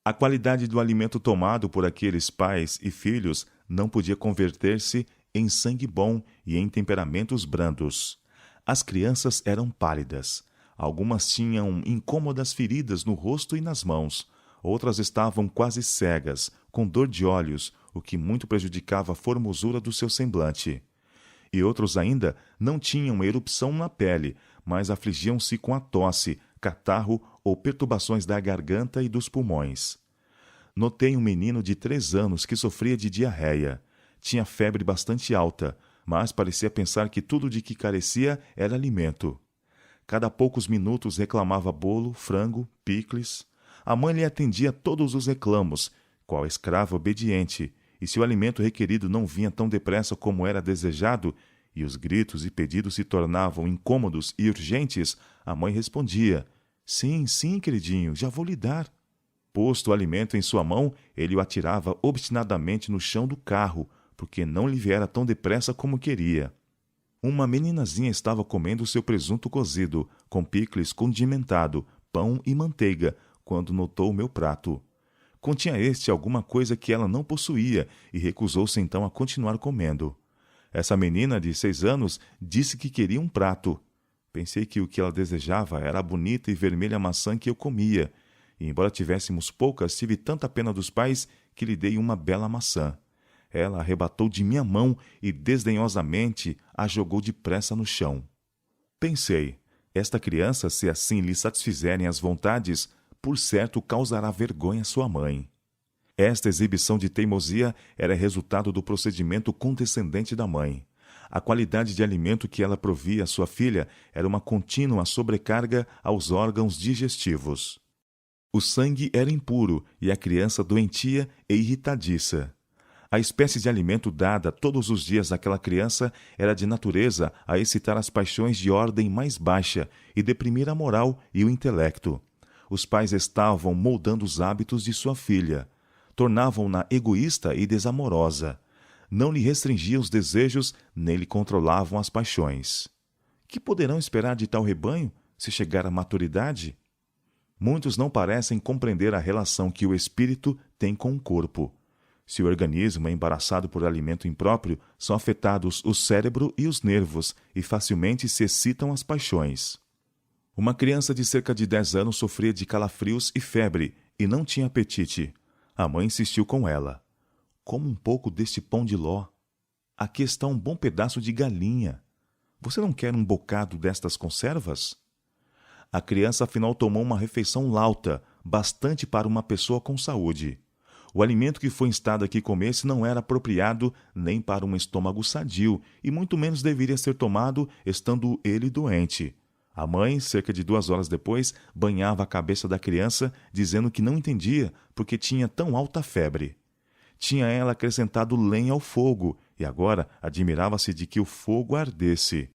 A qualidade do alimento tomado por aqueles pais e filhos não podia converter-se em sangue bom e em temperamentos brandos. As crianças eram pálidas. Algumas tinham incômodas feridas no rosto e nas mãos. Outras estavam quase cegas, com dor de olhos, o que muito prejudicava a formosura do seu semblante. E outros ainda não tinham erupção na pele, mas afligiam-se com a tosse, catarro ou perturbações da garganta e dos pulmões. Notei um menino de 3 anos que sofria de diarreia. Tinha febre bastante alta, mas parecia pensar que tudo de que carecia era alimento. Cada poucos minutos reclamava bolo, frango, picles. A mãe lhe atendia todos os reclamos, qual escrava obediente, e se o alimento requerido não vinha tão depressa como era desejado, e os gritos e pedidos se tornavam incômodos e urgentes, a mãe respondia: sim, sim, queridinho, já vou lhe dar. Posto o alimento em sua mão, ele o atirava obstinadamente no chão do carro, porque não lhe viera tão depressa como queria. Uma meninazinha estava comendo seu presunto cozido, com picles condimentado, pão e manteiga, quando notou o meu prato. Continha este alguma coisa que ela não possuía e recusou-se então a continuar comendo. Essa menina de 6 anos disse que queria um prato. Pensei que o que ela desejava era a bonita e vermelha maçã que eu comia, e embora tivéssemos poucas, tive tanta pena dos pais que lhe dei uma bela maçã. Ela arrebatou de minha mão e desdenhosamente a jogou depressa no chão. Pensei, esta criança, se assim lhe satisfizerem as vontades, por certo causará vergonha à sua mãe. Esta exibição de teimosia era resultado do procedimento condescendente da mãe. A qualidade de alimento que ela provia à sua filha era uma contínua sobrecarga aos órgãos digestivos. O sangue era impuro e a criança doentia e irritadiça. A espécie de alimento dada todos os dias àquela criança era de natureza a excitar as paixões de ordem mais baixa e deprimir a moral e o intelecto. Os pais estavam moldando os hábitos de sua filha. Tornavam-na egoísta e desamorosa. Não lhe restringiam os desejos, nem lhe controlavam as paixões. Que poderão esperar de tal rebanho, se chegar à maturidade? Muitos não parecem compreender a relação que o espírito tem com o corpo. Se o organismo é embaraçado por alimento impróprio, são afetados o cérebro e os nervos, e facilmente se excitam as paixões. Uma criança de cerca de 10 anos sofria de calafrios e febre, e não tinha apetite. A mãe insistiu com ela. Coma um pouco deste pão de ló. Aqui está um bom pedaço de galinha. Você não quer um bocado destas conservas? A criança afinal tomou uma refeição lauta, bastante para uma pessoa com saúde. O alimento que foi instado a que comesse não era apropriado nem para um estômago sadio, e muito menos deveria ser tomado estando ele doente. A mãe, cerca de 2 horas depois, banhava a cabeça da criança, dizendo que não entendia porque tinha tão alta febre. Tinha ela acrescentado lenha ao fogo, e agora admirava-se de que o fogo ardesse.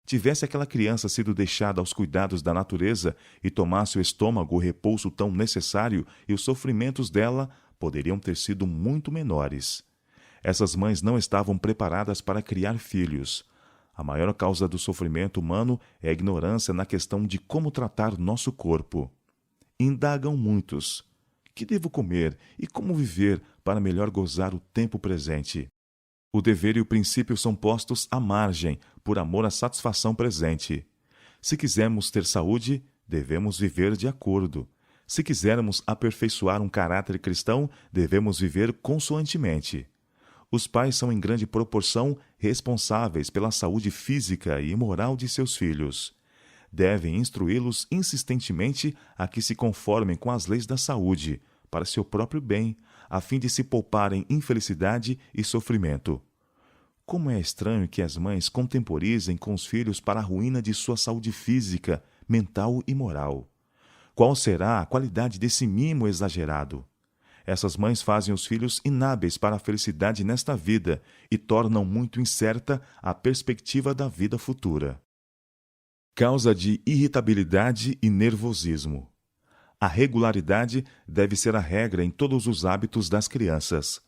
Tivesse aquela criança sido deixada aos cuidados da natureza e tomasse o estômago o repouso tão necessário, e os sofrimentos dela poderiam ter sido muito menores. Essas mães não estavam preparadas para criar filhos. A maior causa do sofrimento humano é a ignorância na questão de como tratar nosso corpo. Indagam muitos: que devo comer e como viver para melhor gozar o tempo presente? O dever e o princípio são postos à margem, por amor à satisfação presente. Se quisermos ter saúde, devemos viver de acordo. Se quisermos aperfeiçoar um caráter cristão, devemos viver consoantemente. Os pais são em grande proporção responsáveis pela saúde física e moral de seus filhos. Devem instruí-los insistentemente a que se conformem com as leis da saúde, para seu próprio bem, a fim de se pouparem infelicidade e sofrimento. Como é estranho que as mães contemporizem com os filhos para a ruína de sua saúde física, mental e moral. Qual será a qualidade desse mimo exagerado? Essas mães fazem os filhos inábeis para a felicidade nesta vida e tornam muito incerta a perspectiva da vida futura. Causa de irritabilidade e nervosismo. A regularidade deve ser a regra em todos os hábitos das crianças.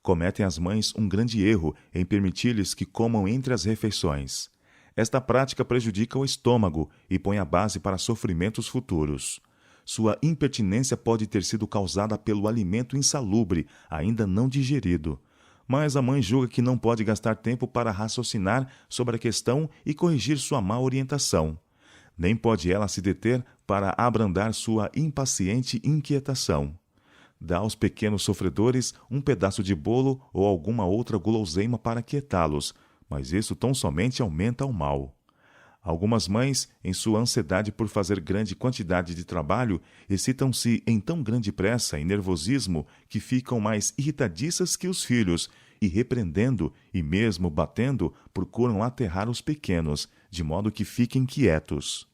Cometem as mães um grande erro em permitir-lhes que comam entre as refeições. Esta prática prejudica o estômago e põe a base para sofrimentos futuros. Sua impertinência pode ter sido causada pelo alimento insalubre, ainda não digerido. Mas a mãe julga que não pode gastar tempo para raciocinar sobre a questão e corrigir sua má orientação. Nem pode ela se deter para abrandar sua impaciente inquietação. Dá aos pequenos sofredores um pedaço de bolo ou alguma outra guloseima para quietá-los, mas isso tão somente aumenta o mal. Algumas mães, em sua ansiedade por fazer grande quantidade de trabalho, excitam-se em tão grande pressa e nervosismo que ficam mais irritadiças que os filhos e repreendendo, e mesmo batendo, procuram aterrar os pequenos, de modo que fiquem quietos.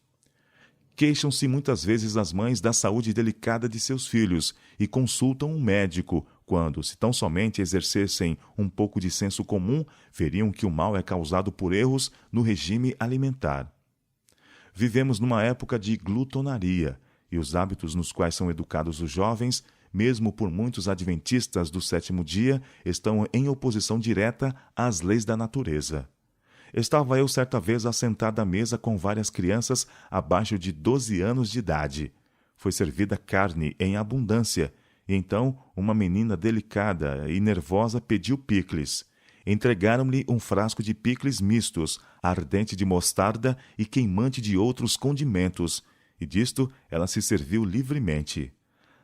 Queixam-se muitas vezes as mães da saúde delicada de seus filhos e consultam um médico, quando, se tão somente exercessem um pouco de senso comum, veriam que o mal é causado por erros no regime alimentar. Vivemos numa época de glutonaria, e os hábitos nos quais são educados os jovens, mesmo por muitos adventistas do sétimo dia, estão em oposição direta às leis da natureza. Estava eu certa vez assentado à mesa com várias crianças abaixo de 12 anos de idade. Foi servida carne em abundância, e então uma menina delicada e nervosa pediu picles. Entregaram-lhe um frasco de picles mistos, ardente de mostarda e queimante de outros condimentos, e disto ela se serviu livremente.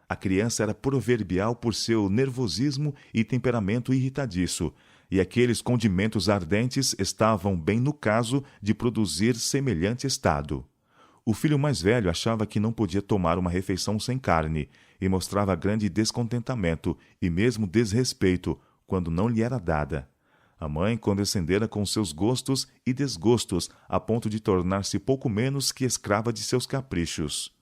A criança era proverbial por seu nervosismo e temperamento irritadiço, e aqueles condimentos ardentes estavam bem no caso de produzir semelhante estado. O filho mais velho achava que não podia tomar uma refeição sem carne, e mostrava grande descontentamento e mesmo desrespeito quando não lhe era dada. A mãe condescendera com seus gostos e desgostos, a ponto de tornar-se pouco menos que escrava de seus caprichos.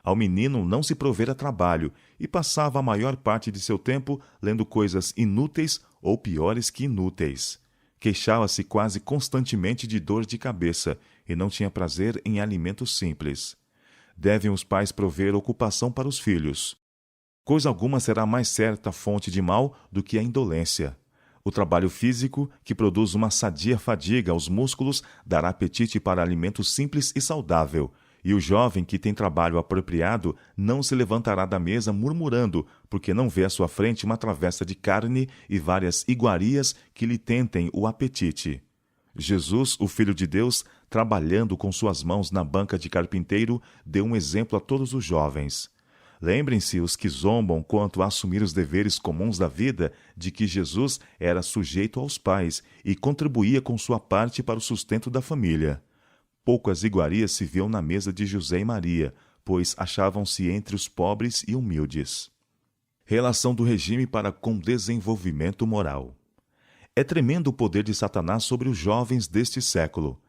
Ao menino não se provera trabalho, e passava a maior parte de seu tempo lendo coisas inúteis ou piores que inúteis. Queixava-se quase constantemente de dor de cabeça, e não tinha prazer em alimentos simples. Devem os pais prover ocupação para os filhos. Coisa alguma será mais certa fonte de mal do que a indolência. O trabalho físico, que produz uma sadia fadiga aos músculos, dará apetite para alimento simples e saudável, e o jovem que tem trabalho apropriado não se levantará da mesa murmurando, porque não vê à sua frente uma travessa de carne e várias iguarias que lhe tentem o apetite. Jesus, o Filho de Deus, trabalhando com suas mãos na banca de carpinteiro, deu um exemplo a todos os jovens. Lembrem-se os que zombam quanto a assumir os deveres comuns da vida, de que Jesus era sujeito aos pais e contribuía com sua parte para o sustento da família. Poucas iguarias se viam na mesa de José e Maria, pois achavam-se entre os pobres e humildes. Relação do regime para com desenvolvimento moral. É tremendo o poder de Satanás sobre os jovens deste século.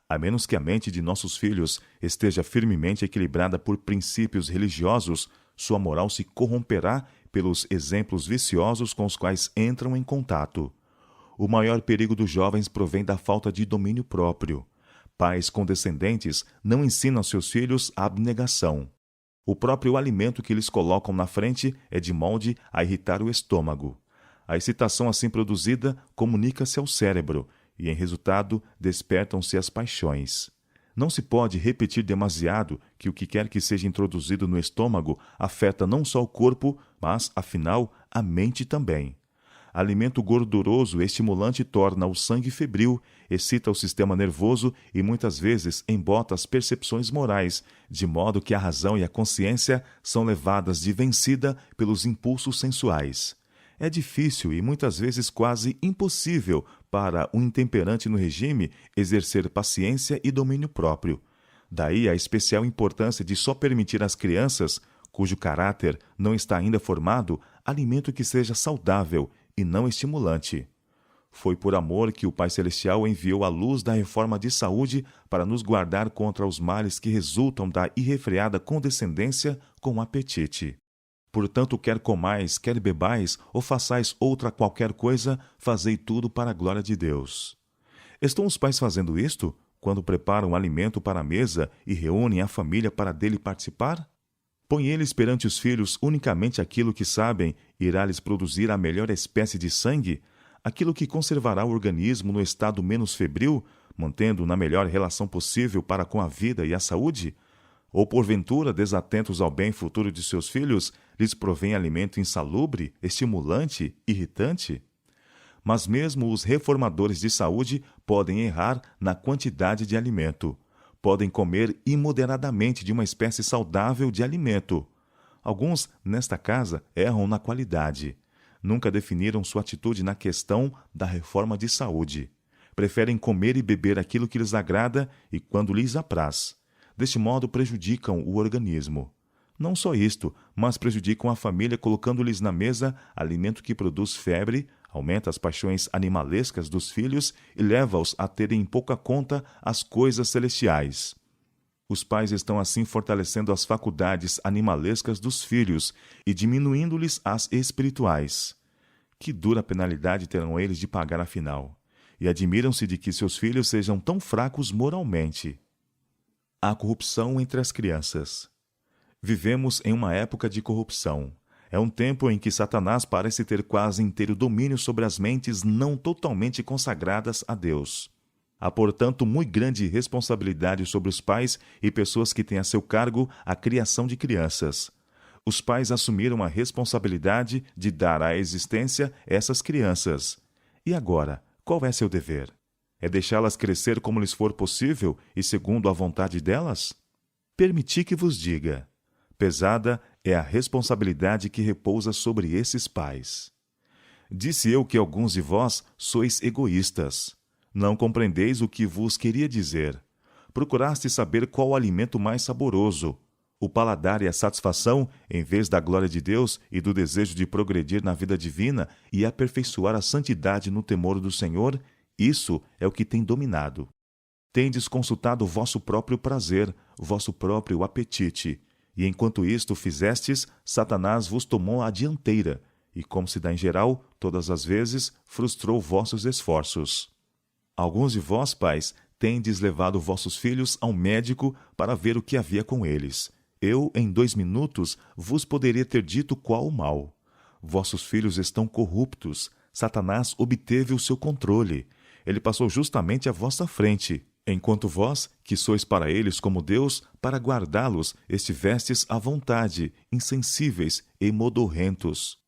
A menos que a mente de nossos filhos esteja firmemente equilibrada por princípios religiosos, sua moral se corromperá pelos exemplos viciosos com os quais entram em contato. O maior perigo dos jovens provém da falta de domínio próprio. Pais condescendentes não ensinam seus filhos a abnegação. O próprio alimento que lhes colocam na frente é de molde a irritar o estômago. A excitação assim produzida comunica-se ao cérebro, e, em resultado, despertam-se as paixões. Não se pode repetir demasiado que o que quer que seja introduzido no estômago afeta não só o corpo, mas, afinal, a mente também. Alimento gorduroso estimulante torna o sangue febril, excita o sistema nervoso e muitas vezes embota as percepções morais, de modo que a razão e a consciência são levadas de vencida pelos impulsos sensuais. É difícil e muitas vezes quase impossível para um intemperante no regime exercer paciência e domínio próprio. Daí a especial importância de só permitir às crianças, cujo caráter não está ainda formado, alimento que seja saudável e não estimulante. Foi por amor que o Pai Celestial enviou a luz da reforma de saúde para nos guardar contra os males que resultam da irrefreada condescendência com o apetite. Portanto, quer comais, quer bebais, ou façais outra qualquer coisa, fazei tudo para a glória de Deus. Estão os pais fazendo isto quando preparam alimento para a mesa e reúnem a família para dele participar? Põe eles perante os filhos unicamente aquilo que sabem irá lhes produzir a melhor espécie de sangue, aquilo que conservará o organismo no estado menos febril, mantendo na melhor relação possível para com a vida e a saúde? Ou, porventura, desatentos ao bem futuro de seus filhos, lhes provém alimento insalubre, estimulante, irritante? Mas mesmo os reformadores de saúde podem errar na quantidade de alimento. Podem comer imoderadamente de uma espécie saudável de alimento. Alguns, nesta casa, erram na qualidade. Nunca definiram sua atitude na questão da reforma de saúde. Preferem comer e beber aquilo que lhes agrada e quando lhes apraz. Deste modo, prejudicam o organismo. Não só isto, mas prejudicam a família colocando-lhes na mesa alimento que produz febre, aumenta as paixões animalescas dos filhos e leva-os a terem em pouca conta as coisas celestiais. Os pais estão assim fortalecendo as faculdades animalescas dos filhos e diminuindo-lhes as espirituais. Que dura penalidade terão eles de pagar afinal? E admiram-se de que seus filhos sejam tão fracos moralmente. A corrupção entre as crianças. Vivemos em uma época de corrupção. É um tempo em que Satanás parece ter quase inteiro domínio sobre as mentes não totalmente consagradas a Deus. Há, portanto, muito grande responsabilidade sobre os pais e pessoas que têm a seu cargo a criação de crianças. Os pais assumiram a responsabilidade de dar à existência essas crianças. E agora, qual é seu dever? É deixá-las crescer como lhes for possível e segundo a vontade delas? Permiti que vos diga: pesada é a responsabilidade que repousa sobre esses pais. Disse eu que alguns de vós sois egoístas. Não compreendeis o que vos queria dizer. Procuraste saber qual o alimento mais saboroso, o paladar e a satisfação, em vez da glória de Deus e do desejo de progredir na vida divina e aperfeiçoar a santidade no temor do Senhor. Isso é o que tem dominado. Tendes consultado o vosso próprio prazer, vosso próprio apetite, e enquanto isto fizestes, Satanás vos tomou a dianteira, e, como se dá em geral, todas as vezes, frustrou vossos esforços. Alguns de vós, pais, tendes levado vossos filhos ao médico para ver o que havia com eles. Eu, em 2 minutos, vos poderia ter dito qual o mal. Vossos filhos estão corruptos. Satanás obteve o seu controle. Ele passou justamente à vossa frente, enquanto vós, que sois para eles como Deus, para guardá-los, estivestes à vontade, insensíveis e modorrentos.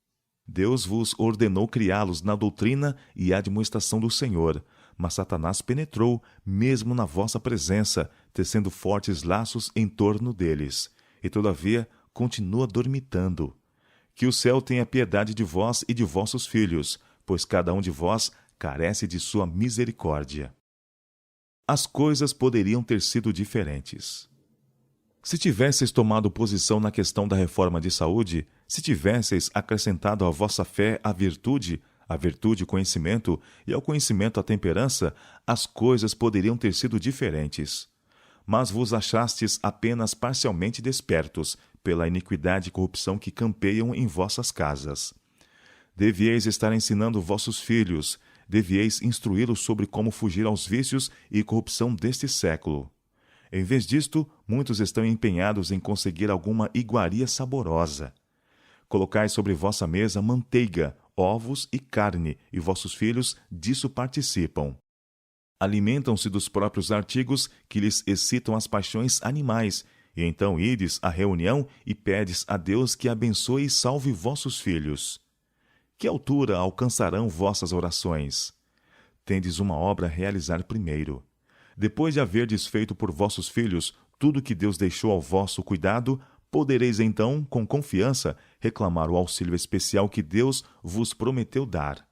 Deus vos ordenou criá-los na doutrina e admoestação do Senhor, mas Satanás penetrou, mesmo na vossa presença, tecendo fortes laços em torno deles, e todavia continua dormitando. Que o céu tenha piedade de vós e de vossos filhos, pois cada um de vós carece de sua misericórdia. As coisas poderiam ter sido diferentes. Se tivesseis tomado posição na questão da reforma de saúde, se tivesseis acrescentado à vossa fé a virtude conhecimento, e ao conhecimento a temperança, as coisas poderiam ter sido diferentes. Mas vos achastes apenas parcialmente despertos pela iniquidade e corrupção que campeiam em vossas casas. Devieis estar ensinando vossos filhos, devieis instruí-los sobre como fugir aos vícios e corrupção deste século. Em vez disto, muitos estão empenhados em conseguir alguma iguaria saborosa. Colocai sobre vossa mesa manteiga, ovos e carne, e vossos filhos disso participam. Alimentam-se dos próprios artigos que lhes excitam as paixões animais, e então ides à reunião e pedes a Deus que abençoe e salve vossos filhos. Que altura alcançarão vossas orações? Tendes uma obra a realizar primeiro. Depois de haverdes feito por vossos filhos tudo que Deus deixou ao vosso cuidado, podereis então, com confiança, reclamar o auxílio especial que Deus vos prometeu dar.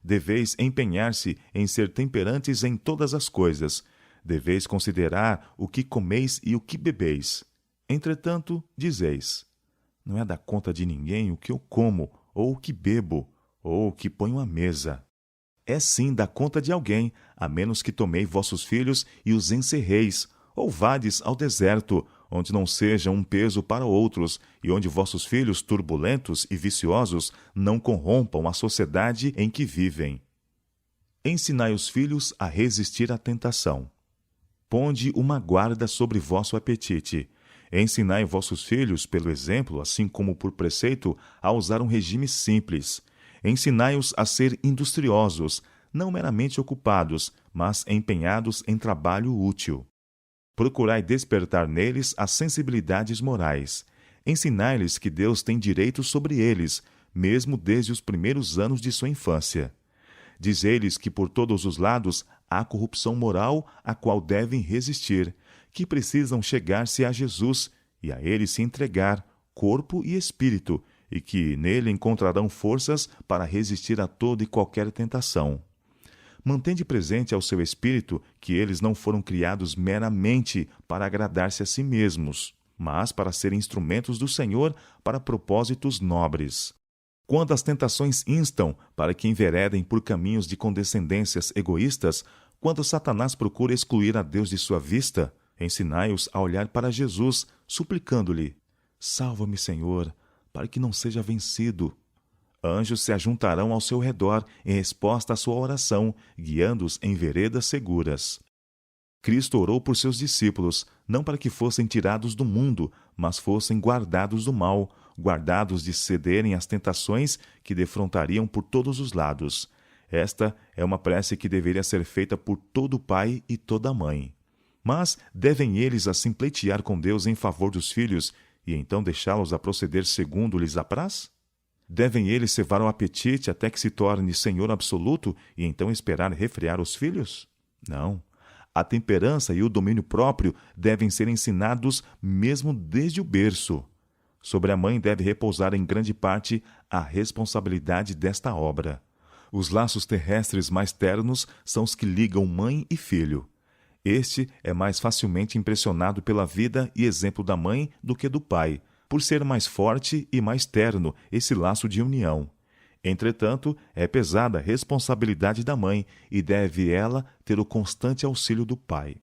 Deveis empenhar-se em ser temperantes em todas as coisas. Deveis considerar o que comeis e o que bebeis. Entretanto, dizeis: não é da conta de ninguém o que eu como, ou o que bebo, ou o que ponho à mesa. É sim da conta de alguém, a menos que tomei vossos filhos e os encerreis, ou vades ao deserto, onde não seja um peso para outros, e onde vossos filhos turbulentos e viciosos não corrompam a sociedade em que vivem. Ensinai os filhos a resistir à tentação. Ponde uma guarda sobre vosso apetite. Ensinai vossos filhos, pelo exemplo, assim como por preceito, a usar um regime simples. Ensinai-os a ser industriosos, não meramente ocupados, mas empenhados em trabalho útil. Procurai despertar neles as sensibilidades morais. Ensinai-lhes que Deus tem direito sobre eles, mesmo desde os primeiros anos de sua infância. Dizei-lhes que por todos os lados há corrupção moral a qual devem resistir, que precisam chegar-se a Jesus e a Ele se entregar, corpo e espírito, e que nele encontrarão forças para resistir a toda e qualquer tentação. Mantende presente ao seu espírito que eles não foram criados meramente para agradar-se a si mesmos, mas para serem instrumentos do Senhor para propósitos nobres. Quando as tentações instam para que enveredem por caminhos de condescendências egoístas, quando Satanás procura excluir a Deus de sua vista, ensinai-os a olhar para Jesus, suplicando-lhe: salva-me, Senhor, para que não seja vencido. Anjos se ajuntarão ao seu redor em resposta à sua oração, guiando-os em veredas seguras. Cristo orou por seus discípulos, não para que fossem tirados do mundo, mas fossem guardados do mal, guardados de cederem às tentações que defrontariam por todos os lados. Esta é uma prece que deveria ser feita por todo pai e toda mãe. Mas devem eles assim pleitear com Deus em favor dos filhos e então deixá-los a proceder segundo lhes apraz? Devem eles cevar o apetite até que se torne senhor absoluto e então esperar refrear os filhos? Não. A temperança e o domínio próprio devem ser ensinados mesmo desde o berço. Sobre a mãe deve repousar em grande parte a responsabilidade desta obra. Os laços terrestres mais ternos são os que ligam mãe e filho. Este é mais facilmente impressionado pela vida e exemplo da mãe do que do pai, por ser mais forte e mais terno esse laço de união. Entretanto, é pesada a responsabilidade da mãe e deve ela ter o constante auxílio do pai.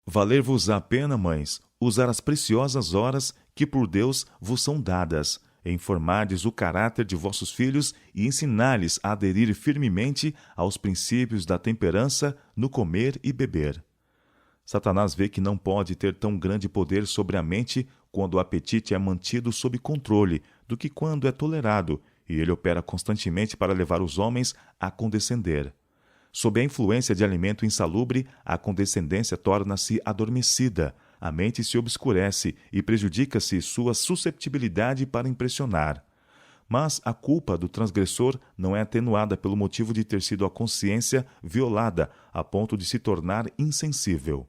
Valer-vos-á a pena, mães, usar as preciosas horas que por Deus vos são dadas, em formardes o caráter de vossos filhos e ensinar-lhes a aderir firmemente aos princípios da temperança no comer e beber. Satanás vê que não pode ter tão grande poder sobre a mente quando o apetite é mantido sob controle do que quando é tolerado, e ele opera constantemente para levar os homens a condescender. Sob a influência de alimento insalubre, a condescendência torna-se adormecida, a mente se obscurece e prejudica-se sua susceptibilidade para impressionar. Mas a culpa do transgressor não é atenuada pelo motivo de ter sido a consciência violada a ponto de se tornar insensível.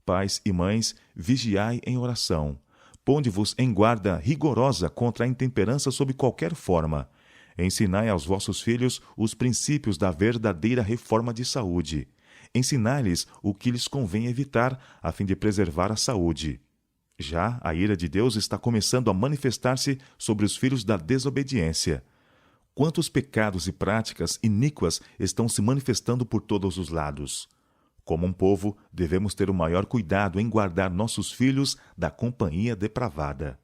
Pais e mães, vigiai em oração. Ponde-vos em guarda rigorosa contra a intemperança sob qualquer forma. Ensinai aos vossos filhos os princípios da verdadeira reforma de saúde. Ensinai-lhes o que lhes convém evitar, a fim de preservar a saúde. Já a ira de Deus está começando a manifestar-se sobre os filhos da desobediência. Quantos pecados e práticas iníquas estão se manifestando por todos os lados? Como um povo, devemos ter o maior cuidado em guardar nossos filhos da companhia depravada.